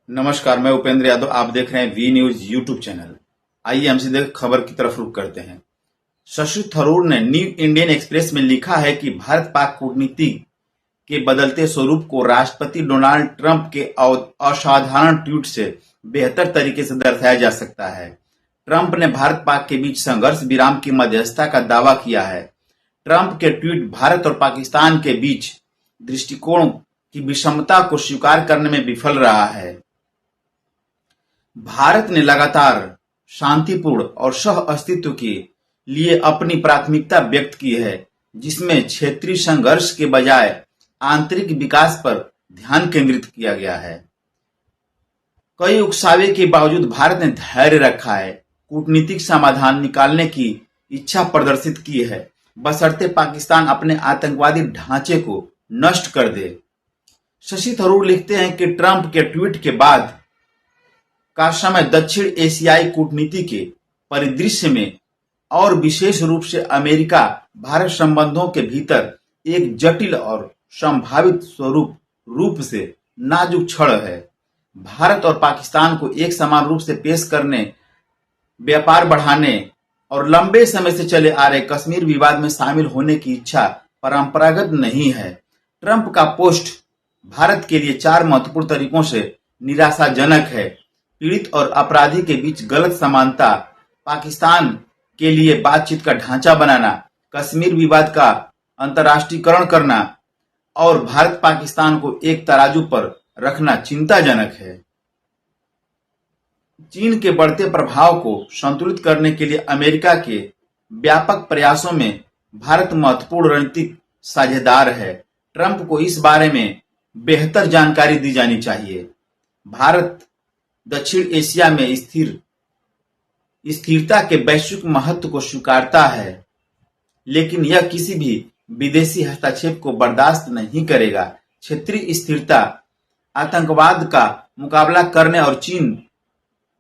नमस्कार, मैं उपेंद्र यादव। आप देख रहे हैं वी न्यूज यूट्यूब चैनल। आइए हम सीधे खबर की तरफ रुख करते हैं। शशि थरूर ने न्यू इंडियन एक्सप्रेस में लिखा है कि भारत पाक कूटनीति के बदलते स्वरूप को राष्ट्रपति डोनाल्ड ट्रंप के असाधारण ट्वीट से बेहतर तरीके से दर्शाया जा सकता है। ट्रंप ने भारत पाक के बीच संघर्ष विराम की मध्यस्थता का दावा किया है। ट्रंप के ट्वीट भारत और पाकिस्तान के बीच दृष्टिकोण की विषमता को स्वीकार करने में विफल रहा है। भारत ने लगातार शांतिपूर्ण और सह अस्तित्व के लिए अपनी प्राथमिकता व्यक्त की है, जिसमें क्षेत्रीय संघर्ष के बजाय आंतरिक विकास पर ध्यान केंद्रित किया गया है। कई उकसावे के बावजूद भारत ने धैर्य रखा है, कूटनीतिक समाधान निकालने की इच्छा प्रदर्शित की है, बशर्ते पाकिस्तान अपने आतंकवादी ढांचे को नष्ट कर दे। शशि थरूर लिखते हैं कि ट्रंप के ट्वीट के बाद का समय दक्षिण एशियाई कूटनीति के परिदृश्य में और विशेष रूप से अमेरिका भारत संबंधों के भीतर एक जटिल और संभावित रूप से नाजुक क्षण है। भारत और पाकिस्तान को एक समान रूप से पेश करने, व्यापार बढ़ाने और लंबे समय से चले आ रहे कश्मीर विवाद में शामिल होने की इच्छा परंपरागत नहीं है। ट्रंप का पोस्ट भारत के लिए 4 महत्वपूर्ण तरीकों से निराशाजनक है। पीड़ित और अपराधी के बीच गलत समानता, पाकिस्तान के लिए बातचीत का ढांचा बनाना, कश्मीर विवाद का अंतर्राष्ट्रीयकरण करना और भारत पाकिस्तान को एक तराजू पर रखना चिंताजनक है। चीन के बढ़ते प्रभाव को संतुलित करने के लिए अमेरिका के व्यापक प्रयासों में भारत महत्वपूर्ण रणनीतिक साझेदार है। ट्रंप को इस बारे में बेहतर जानकारी दी जानी चाहिए। भारत दक्षिण एशिया में स्थिरता के वैश्विक महत्व को स्वीकारता है, लेकिन यह किसी भी विदेशी हस्तक्षेप को बर्दाश्त नहीं करेगा। क्षेत्रीय स्थिरता, आतंकवाद का मुकाबला करने और चीन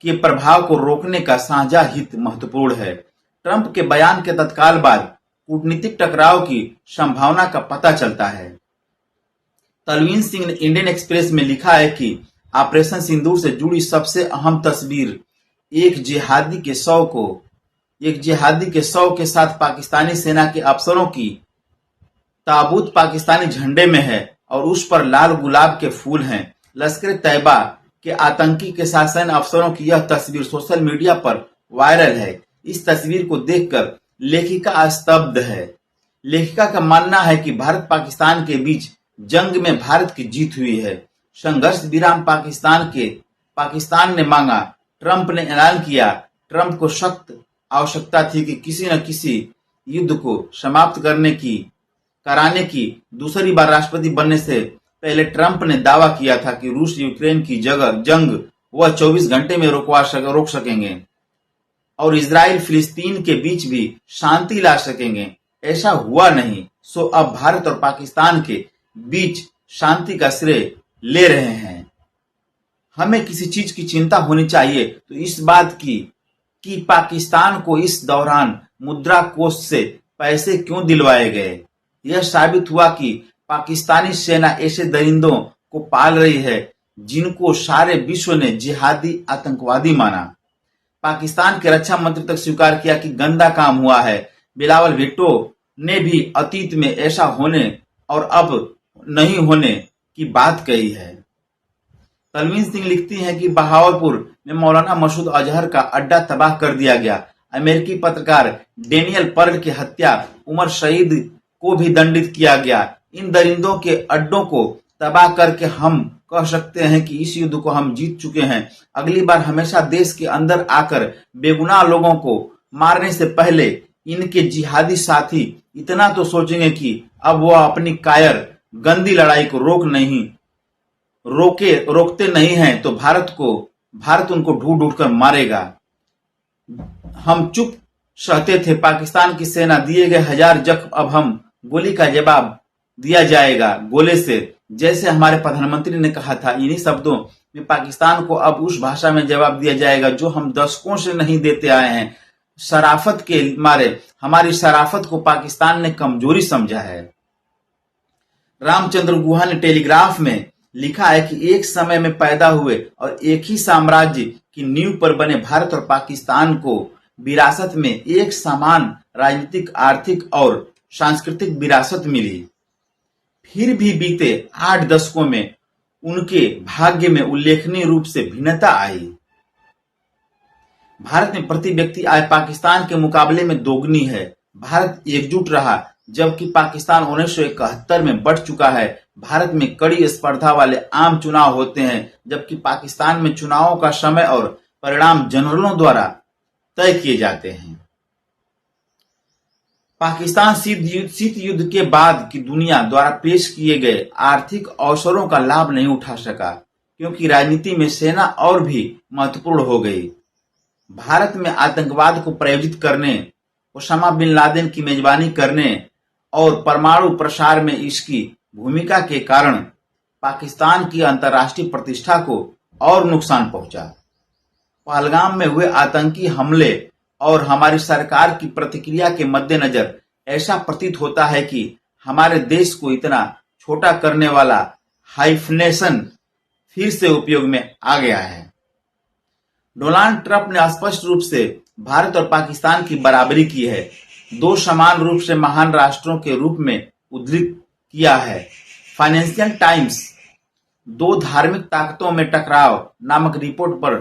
के प्रभाव को रोकने का साझा हित महत्वपूर्ण है। ट्रंप के बयान के तत्काल बाद कूटनीतिक टकराव की संभावना का पता चलता है। तलवीन सिंह ने इंडियन एक्सप्रेस में लिखा है कि ऑपरेशन सिंदूर से जुड़ी सबसे अहम तस्वीर एक जिहादी के शव के साथ पाकिस्तानी सेना के अफसरों की ताबूत पाकिस्तानी झंडे में है और उस पर लाल गुलाब के फूल हैं। लश्कर तैयबा के आतंकी के साथ सैन्य अफसरों की यह तस्वीर सोशल मीडिया पर वायरल है। इस तस्वीर को देखकर लेखिका स्तब्ध है। लेखिका का मानना है कि भारत पाकिस्तान के बीच जंग में भारत की जीत हुई है। संघर्ष विराम पाकिस्तान ने मांगा, ट्रंप ने ऐलान किया। ट्रंप को सख्त आवश्यकता थी कि किसी न किसी युद्ध को समाप्त कराने की। दूसरी बार राष्ट्रपति बनने से पहले ट्रंप ने दावा किया था कि रूस यूक्रेन की जंग वह 24 घंटे में रोक सकेंगे और इजराइल फिलिस्तीन के बीच भी शांति ला सकेंगे। ऐसा हुआ नहीं, सो अब भारत और पाकिस्तान के बीच शांति का श्रेय ले रहे हैं। हमें किसी चीज की चिंता होनी चाहिए तो इस बात की कि पाकिस्तान को इस दौरान मुद्रा कोष से पैसे क्यों दिलवाए गए। यह साबित हुआ कि पाकिस्तानी सेना ऐसे दरिंदों को पाल रही है जिनको सारे विश्व ने जिहादी आतंकवादी माना। पाकिस्तान के रक्षा मंत्री तक स्वीकार किया कि गंदा काम हुआ है। बिलावल भुट्टो ने भी अतीत में ऐसा होने और अब नहीं होने की बात कही है। तलवीन सिंह लिखती हैं कि बहावलपुर में मौलाना मसूद अजहर का अड्डा तबाह कर दिया गया। अमेरिकी पत्रकार डेनियल पर्ल की हत्या, उमर शहीद को भी दंडित किया गया। इन दरिंदों के अड्डों को तबाह करके हम कह सकते हैं कि इस युद्ध को हम जीत चुके हैं। अगली बार हमेशा देश के अंदर आकर बेगुनाह लोगों को मारने से पहले इनके जिहादी साथी इतना तो सोचेंगे कि अब वह अपनी कायर गंदी लड़ाई को रोकते नहीं हैं तो भारत उनको ढूंढ कर मारेगा। हम चुप सहते थे, पाकिस्तान की सेना दिए गए 1000 जख्म, अब हम गोली का जवाब दिया जाएगा गोले से, जैसे हमारे प्रधानमंत्री ने कहा था। इन्हीं शब्दों में पाकिस्तान को अब उस भाषा में जवाब दिया जाएगा जो हम दशकों से नहीं देते आए हैं। शराफत के मारे हमारी शराफत को पाकिस्तान ने कमजोरी समझा है। रामचंद्र गुहा ने टेलीग्राफ में लिखा है कि एक समय में पैदा हुए और एक ही साम्राज्य की नींव पर बने भारत और पाकिस्तान को विरासत में एक समान राजनीतिक, आर्थिक और सांस्कृतिक विरासत मिली। फिर भी बीते 8 दशकों में उनके भाग्य में उल्लेखनीय रूप से भिन्नता आई। भारत में प्रति व्यक्ति आय पाकिस्तान के मुकाबले में दोगुनी है। भारत एकजुट रहा, जबकि पाकिस्तान 1971 में बढ़ चुका है। भारत में कड़ी स्पर्धा वाले आम चुनाव होते हैं, जबकि पाकिस्तान में चुनावों का समय और परिणाम जनरलों द्वारा तय किए जाते हैं। पाकिस्तान शीत युद्ध के बाद की दुनिया द्वारा पेश किए गए आर्थिक अवसरों का लाभ नहीं उठा सका, क्योंकि राजनीति में सेना और भी महत्वपूर्ण हो गई। भारत में आतंकवाद को प्रायोजित करने, ओसामा बिन लादेन की मेजबानी करने और परमाणु प्रसार में इसकी भूमिका के कारण पाकिस्तान की अंतर्राष्ट्रीय प्रतिष्ठा को और नुकसान पहुंचा। पहलगाम में हुए आतंकी हमले और हमारी सरकार की प्रतिक्रिया के मद्देनजर ऐसा प्रतीत होता है कि हमारे देश को इतना छोटा करने वाला हाइफनेशन फिर से उपयोग में आ गया है। डोनाल्ड ट्रंप ने स्पष्ट रूप से भारत और पाकिस्तान की बराबरी की है, दो समान रूप से महान राष्ट्रों के रूप में उद्धृत किया है। फाइनेंशियल टाइम्स दो धार्मिक ताकतों में टकराव नामक रिपोर्ट पर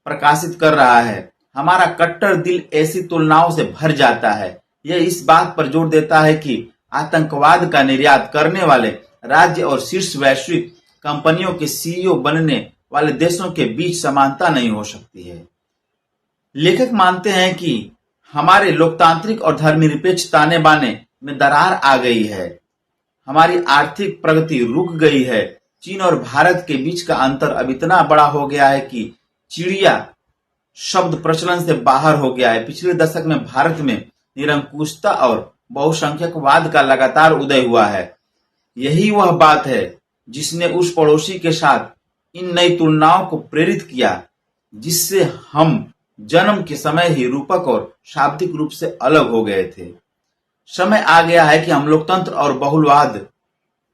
प्रकाशित कर रहा है। हमारा कट्टर दिल ऐसी तुलनाओं से भर जाता है। यह इस बात पर जोर देता है कि आतंकवाद का निर्यात करने वाले राज्य और शीर्ष वैश्विक कंपनियों के सीईओ बनने वाले देशों के बीच समानता नहीं हो सकती है। लेखक मानते हैं कि हमारे लोकतांत्रिक और धर्मनिरपेक्ष ताने बाने में दरार आ गई है। हमारी आर्थिक प्रगति रुक गई है। चीन और भारत के बीच का अंतर अब इतना बड़ा हो गया है कि चिड़िया शब्द प्रचलन से बाहर हो गया है। पिछले दशक में भारत में निरंकुशता और बहुसंख्यकवाद का लगातार उदय हुआ है। यही वह बात है जिसने उस पड़ोसी के साथ इन नई तुलनाओं को प्रेरित किया, जिससे हम जन्म के समय ही रूपक और शाब्दिक रूप से अलग हो गए थे। समय आ गया है कि हम लोकतंत्र और बहुलवाद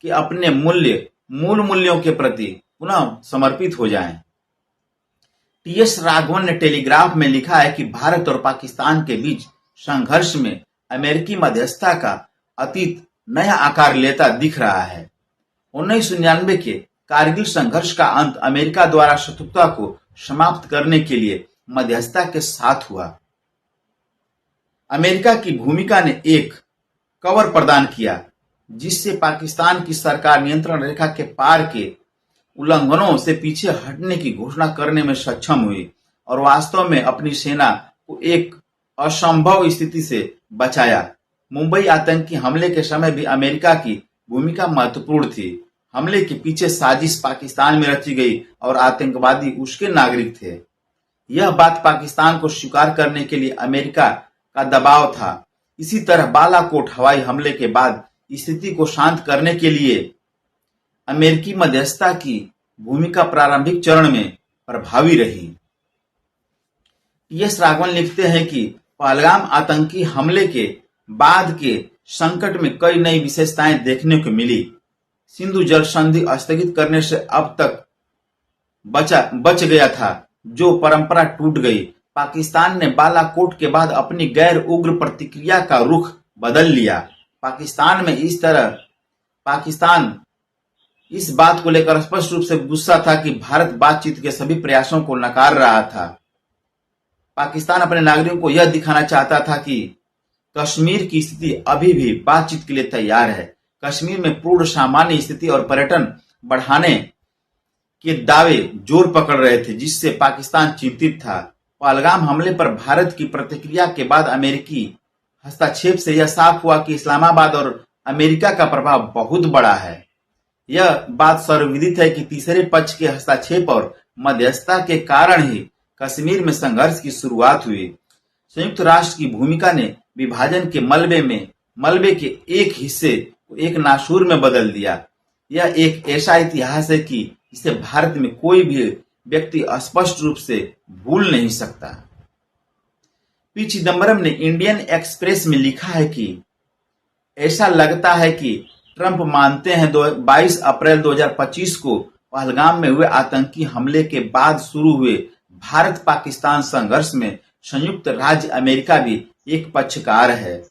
के अपने मूल मूल्यों के प्रति पुनः समर्पित हो जाएं। टी.एस. राघवन ने टेलीग्राफ में लिखा है कि भारत और पाकिस्तान के बीच संघर्ष में अमेरिकी मध्यस्थता का अतीत नया आकार लेता दिख रहा है। 1999 के कारगिल संघर्ष का अंत अमेरिका द्वारा शत्रुता को समाप्त करने के लिए मध्यस्थता के साथ हुआ। अमेरिका की भूमिका ने एक कवर प्रदान किया, जिससे पाकिस्तान की सरकार नियंत्रण रेखा के पार के उल्लंघनों से पीछे हटने की घोषणा करने में सक्षम हुई और वास्तव में अपनी सेना को एक असंभव स्थिति से बचाया। मुंबई आतंकी हमले के समय भी अमेरिका की भूमिका महत्वपूर्ण थी। हमले के पीछे साजिश पाकिस्तान में रची गई और आतंकवादी उसके नागरिक थे। यह बात पाकिस्तान को स्वीकार करने के लिए अमेरिका का दबाव था। इसी तरह बालाकोट हवाई हमले के बाद स्थिति को शांत करने के लिए अमेरिकी मध्यस्थता की भूमिका प्रारंभिक चरण में प्रभावी रही। टी.एस. राघवन लिखते हैं कि पहलगाम आतंकी हमले के बाद के संकट में कई नई विशेषताएं देखने को मिली। सिंधु जल संधि स्थगित करने से अब तक बच गया था, जो परंपरा टूट गई। पाकिस्तान ने बालाकोट के बाद अपनी गैर उग्र प्रतिक्रिया का रुख बदल लिया। पाकिस्तान इस बात को लेकर स्पष्ट रूप से गुस्सा था कि भारत बातचीत के सभी प्रयासों को नकार रहा था। पाकिस्तान अपने नागरिकों को यह दिखाना चाहता था कि कश्मीर की स्थिति अभी भी बातचीत के लिए तैयार है। कश्मीर में पूर्ण सामान्य स्थिति और पर्यटन बढ़ाने के दावे जोर पकड़ रहे थे, जिससे पाकिस्तान चिंतित था। पहलगाम हमले पर भारत की प्रतिक्रिया के बाद अमेरिकी हस्तक्षेप से यह साफ हुआ कि इस्लामाबाद और अमेरिका का प्रभाव बहुत बड़ा है। यह बात सर्वविदित है कि तीसरे पक्ष के हस्तक्षेप और मध्यस्थता के कारण ही कश्मीर में संघर्ष की शुरुआत हुई। संयुक्त राष्ट्र की भूमिका ने विभाजन के मलबे के एक हिस्से को एक नासूर में बदल दिया। यह एक ऐसा इतिहास है कि इसे भारत में कोई भी व्यक्ति स्पष्ट रूप से भूल नहीं सकता। पी. चिदंबरम ने इंडियन एक्सप्रेस में लिखा है कि ऐसा लगता है कि ट्रंप मानते हैं 22 अप्रैल 2025 को पहलगाम में हुए आतंकी हमले के बाद शुरू हुए भारत पाकिस्तान संघर्ष में संयुक्त राज्य अमेरिका भी एक पक्षकार है।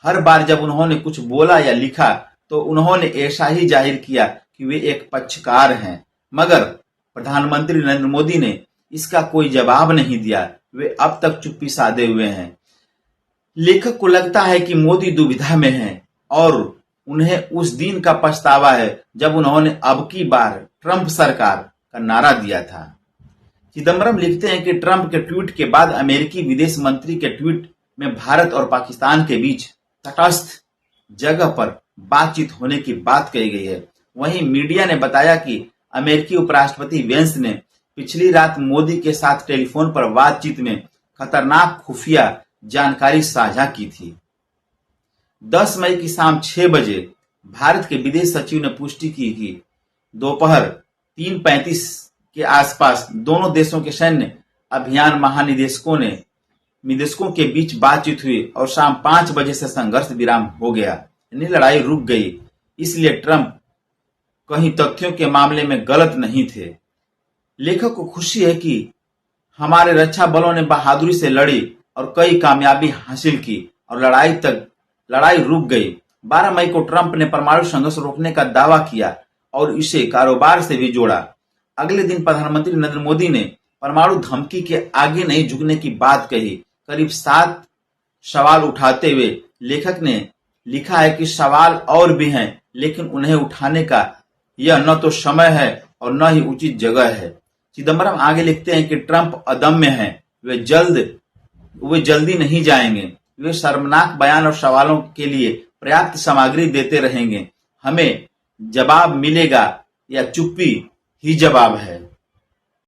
हर बार जब उन्होंने कुछ बोला या लिखा तो उन्होंने ऐसा ही जाहिर किया कि वे एक पक्षकार हैं, मगर प्रधानमंत्री नरेंद्र मोदी ने इसका कोई जवाब नहीं दिया। वे अब तक चुप्पी साधे हुए हैं। लेखक को लगता है कि मोदी दुविधा में हैं और उन्हें उस दिन का पछतावा है जब उन्होंने अब की बार ट्रंप सरकार का नारा दिया था। चिदम्बरम लिखते हैं कि ट्रंप के ट्वीट के बाद अमेरिकी विदेश मंत्री के ट्वीट में भारत और पाकिस्तान के बीच तटस्थ जगह पर बातचीत होने की बात कही गई है। वहीं मीडिया ने बताया कि अमेरिकी उपराष्ट्रपति वेंस ने पिछली रात मोदी के साथ टेलीफोन पर बातचीत में खतरनाक खुफिया जानकारी साझा की थी। 10 मई की शाम 6 बजे भारत के विदेश सचिव ने पुष्टि की कि दोपहर 3:35 के आसपास दोनों देशों के सैन्य अभियान महानिदेशकों के बीच बातचीत हुई और शाम 5 बजे से संघर्ष विराम हो गया, यानी लड़ाई रुक गई। इसलिए ट्रंप कहीं तथ्यों के मामले में गलत नहीं थे। लेखक को खुशी है कि हमारे रक्षा बलों ने बहादुरी से लड़ी और कई कामयाबी हासिल की और लड़ाई रुक गई। 12 मई को ट्रंप ने परमाणु संघर्ष रोकने का दावा किया और इसे कारोबार से भी जोड़ा। अगले दिन प्रधानमंत्री नरेंद्र मोदी ने परमाणु धमकी के आगे नहीं झुकने की बात कही। करीब 7 सवाल उठाते हुए लेखक ने लिखा है कि सवाल और भी हैं, लेकिन उन्हें उठाने का यह न तो समय है और न ही उचित जगह है। चिदम्बरम आगे लिखते हैं कि ट्रंप अदम्य हैं, वे जल्दी नहीं जाएंगे। वे शर्मनाक बयान और सवालों के लिए पर्याप्त सामग्री देते रहेंगे। हमें जवाब मिलेगा या चुप्पी ही जवाब है।